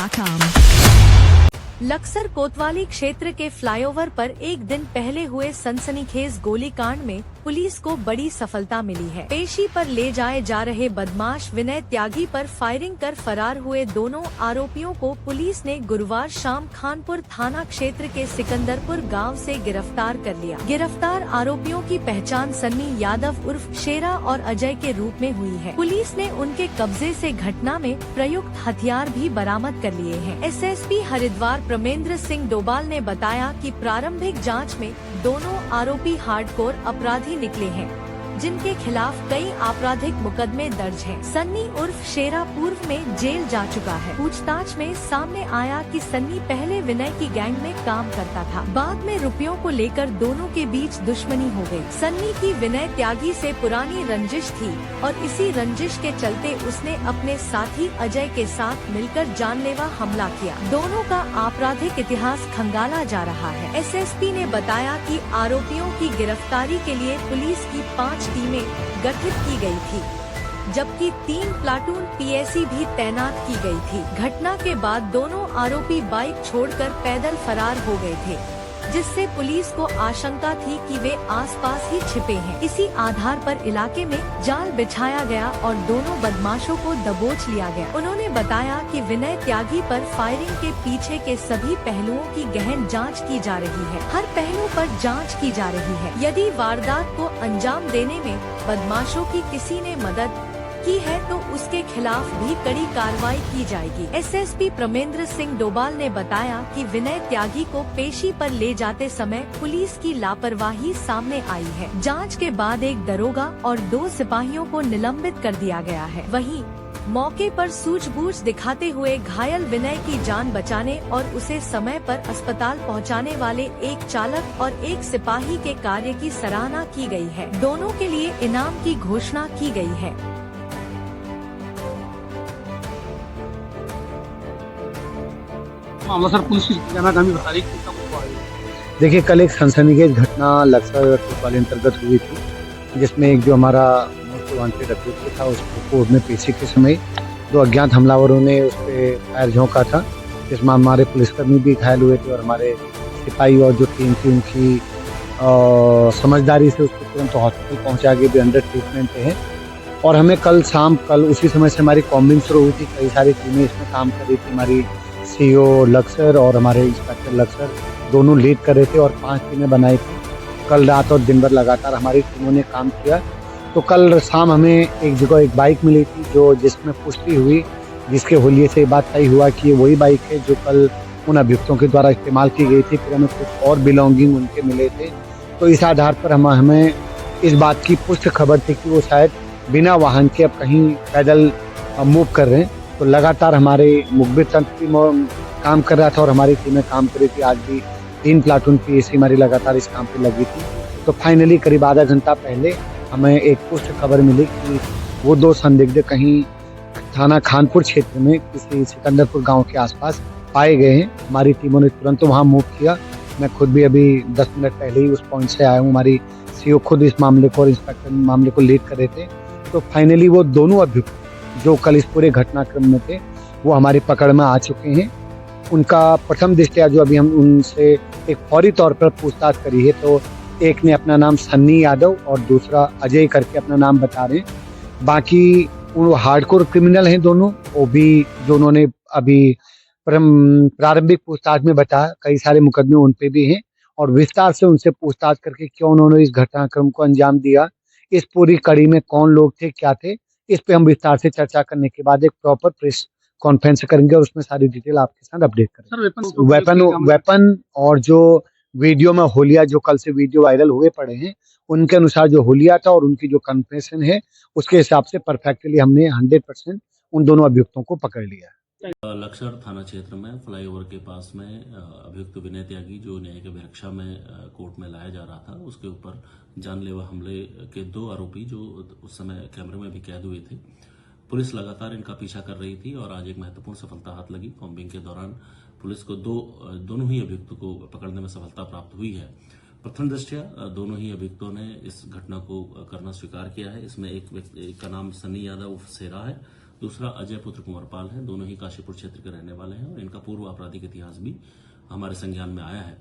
SNNews.com। Laksar कोतवाली क्षेत्र के फ्लाईओवर पर एक दिन पहले हुए सनसनीखेज गोलीकांड में पुलिस को बड़ी सफलता मिली है। पेशी पर ले जाए जा रहे बदमाश विनय त्यागी पर फायरिंग कर फरार हुए दोनों आरोपियों को पुलिस ने गुरुवार शाम खानपुर थाना क्षेत्र के सिकंदरपुर गांव से गिरफ्तार कर लिया। गिरफ्तार आरोपियों की पहचान सन्नी यादव उर्फ शेरा और अजय के रूप में हुई है। पुलिस ने उनके कब्जे से घटना में प्रयुक्त हथियार भी बरामद कर लिए हैं। एसएसपी हरिद्वार प्रमेंद्र सिंह डोभाल ने बताया कि प्रारंभिक जांच में दोनों आरोपी हार्डकोर अपराधी निकले हैं, जिनके खिलाफ कई आपराधिक मुकदमे दर्ज हैं। सन्नी उर्फ शेरा पूर्व में जेल जा चुका है। पूछताछ में सामने आया कि सन्नी पहले विनय की गैंग में काम करता था। बाद में रुपयों को लेकर दोनों के बीच दुश्मनी हो गई। सन्नी की विनय त्यागी से पुरानी रंजिश थी और इसी रंजिश के चलते उसने अपने साथी अजय के साथ मिलकर जानलेवा हमला किया। दोनों का आपराधिक इतिहास खंगाला जा रहा है। एसएसपी ने बताया कि आरोपियों की गिरफ्तारी के लिए पुलिस की 5 टीमें गठित की गई थी, जबकि 3 प्लाटून पीएसी भी तैनात की गई थी। घटना के बाद दोनों आरोपी बाइक छोड़कर पैदल फरार हो गए थे, जिससे पुलिस को आशंका थी कि वे आसपास ही छिपे हैं। इसी आधार पर इलाके में जाल बिछाया गया और दोनों बदमाशों को दबोच लिया गया। उन्होंने बताया कि विनय त्यागी पर फायरिंग के पीछे के सभी पहलुओं की गहन जांच की जा रही है। हर पहलू पर जांच की जा रही है। यदि वारदात को अंजाम देने में बदमाशों की किसी ने मदद की है तो उसके खिलाफ भी कड़ी कार्रवाई की जाएगी। एसएसपी प्रमेंद्र सिंह डोभाल ने बताया कि विनय त्यागी को पेशी पर ले जाते समय पुलिस की लापरवाही सामने आई है। जांच के बाद एक दरोगा और 2 सिपाहियों को निलंबित कर दिया गया है। वहीं मौके पर सूझबूझ दिखाते हुए घायल विनय की जान बचाने और उसे समय पर अस्पताल पहुंचाने वाले एक चालक और एक सिपाही के कार्य की सराहना की गई है। दोनों के लिए इनाम की घोषणा की गई है। मामला सर पुलिस की जानागामी बता रही है। देखिए, कल एक सनसनीखेज घटना लक्सर कोतवाली अंतर्गत हुई थी, जिसमें एक जो हमारा मोस्ट वांटेड अभियुक्त था उसको कोर्ट में पेशी के समय 2 अज्ञात हमलावरों ने उस पर फायर झोंका था, जिसमें हमारे पुलिसकर्मी भी घायल हुए थे और हमारे सिपाही और जो टीम थी उनकी समझदारी से उसको तुरंत हॉस्पिटल पहुँचा के भी अंडर ट्रीटमेंट है। और हमें कल उसी समय से हमारी कॉम्बिंग शुरू हुई थी। कई सारी टीमें इसमें काम कर रही थी। हमारी सीओ लक्सर और हमारे इंस्पेक्टर लक्सर दोनों लीड कर रहे थे और 5 टीमें बनाई थी। कल रात और दिन भर लगातार हमारी टीमों ने काम किया। तो कल शाम हमें एक जगह एक बाइक मिली थी जिसमें पुष्टि हुई, जिसके हुलिये से बात तय हुआ कि ये वही बाइक है जो कल उन अभियुक्तों के द्वारा इस्तेमाल की गई थी। फिर हमें कुछ और बिलोंगिंग उनके मिले थे। तो इस आधार पर हमें इस बात की पुष्ट खबर थी कि वो शायद बिना वाहन के अब कहीं पैदल मूव कर रहे हैं। तो लगातार हमारे मुखबिर तंत्र भी काम कर रहा था और हमारी टीमें काम कर रही थी। आज भी 3 प्लाटून पीएसी हमारी लगातार इस काम पे लगी थी। तो फाइनली करीब आधा घंटा पहले हमें एक पुष्ट खबर मिली कि वो 2 संदिग्ध कहीं थाना खानपुर क्षेत्र में किसी सिकंदरपुर गांव के आसपास पाए गए हैं। हमारी टीमों ने तुरंत वहाँ मूव किया। मैं खुद भी अभी 10 मिनट पहले ही उस पॉइंट से आया हूँ। हमारी सीओ खुद इस मामले को और इंस्पेक्टर मामले को लीड कर रहे थे। तो फाइनली वो दोनों अभियुक्त जो कल इस पूरे घटनाक्रम में थे वो हमारी पकड़ में आ चुके हैं। उनका प्रथम दृष्टया जो अभी हम उनसे एक फौरी तौर पर पूछताछ करी है, तो एक ने अपना नाम सन्नी यादव और दूसरा अजय करके अपना नाम बता रहे हैं। बाकी वो हार्डकोर क्रिमिनल हैं दोनों। वो भी जो उन्होंने अभी प्रारंभिक पूछताछ में बताया, कई सारे मुकदमे उन पे भी हैं और विस्तार से उनसे पूछताछ करके क्यों उन्होंने इस घटनाक्रम को अंजाम दिया, इस पूरी कड़ी में कौन लोग थे, क्या थे, इस पे हम विस्तार से चर्चा करने के बाद एक प्रॉपर प्रेस कॉन्फ्रेंस करेंगे और उसमें सारी डिटेल आपके साथ अपडेट करेंगे। वेपन और जो वीडियो में होलिया जो कल से वीडियो वायरल हुए पड़े हैं, उनके अनुसार जो होलिया था और उनकी जो कन्फेशन है उसके हिसाब से परफेक्टली हमने 100% उन दोनों अभियुक्तों को पकड़ लिया है। लक्सर थाना क्षेत्र में फ्लाईओवर के पास में अभियुक्त विनय त्यागी जो न्याय की अभिरक्षा में कोर्ट में लाया जा रहा था, उसके ऊपर जानलेवा हमले के 2 आरोपी जो उस समय कैमरे में भी कैद हुए थे। पुलिस लगातार इनका पीछा कर रही थी और आज एक महत्वपूर्ण सफलता हाथ लगी। कॉम्बिंग के दौरान पुलिस को दोनों ही अभियुक्तों को पकड़ने में सफलता प्राप्त हुई है। प्रथम दृष्टया दोनों ही अभियुक्तों ने इस घटना को करना स्वीकार किया है। इसमें एक का नाम सन्नी यादव शेरा है, दूसरा अजय पुत्र कुंवरपाल है। दोनों ही काशीपुर क्षेत्र के रहने वाले हैं और इनका पूर्व आपराधिक इतिहास भी हमारे संज्ञान में आया है,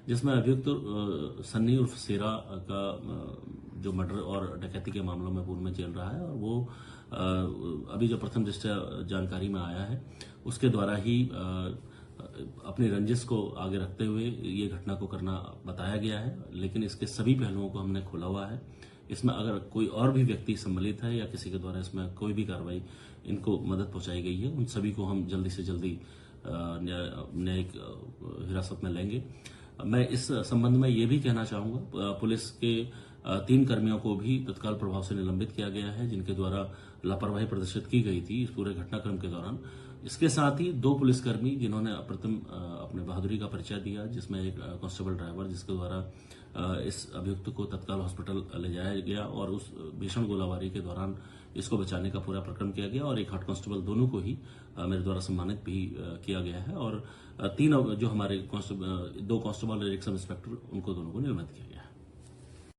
जिसमें अभियुक्त सन्नी उर्फ सेरा का जो मर्डर और डकैती के मामलों में पूर्व में जेल रहा है और वो अभी जो प्रथम दृष्टया जानकारी में आया है उसके द्वारा ही अपनी रंजिश को आगे रखते हुए ये घटना को करना बताया गया है। लेकिन इसके सभी पहलुओं को हमने खोला हुआ है। इसमें अगर कोई और भी व्यक्ति सम्मिलित है या किसी के द्वारा इसमें कोई भी कार्रवाई इनको मदद पहुंचाई गई है, उन सभी को हम जल्दी से जल्दी न्यायिक हिरासत में लेंगे। मैं इस संबंध में ये भी कहना चाहूंगा, पुलिस के 3 कर्मियों को भी तत्काल प्रभाव से निलंबित किया गया है, जिनके द्वारा लापरवाही प्रदर्शित की गई थी इस पूरे घटनाक्रम के दौरान। इसके साथ ही 2 पुलिसकर्मी जिन्होंने अप्रतिम अपने बहादुरी का परिचय दिया, जिसमें एक कांस्टेबल ड्राइवर जिसके द्वारा इस अभियुक्त को तत्काल हॉस्पिटल ले जाया गया और उस भीषण गोलाबारी के दौरान इसको बचाने का पूरा प्रक्रम किया गया और एक हेड कांस्टेबल, दोनों को ही मेरे द्वारा सम्मानित भी किया गया है और 3 जो हमारे 2 कांस्टेबल और 1 सब इंस्पेक्टर, उनको दोनों को निलंबित किया गया है।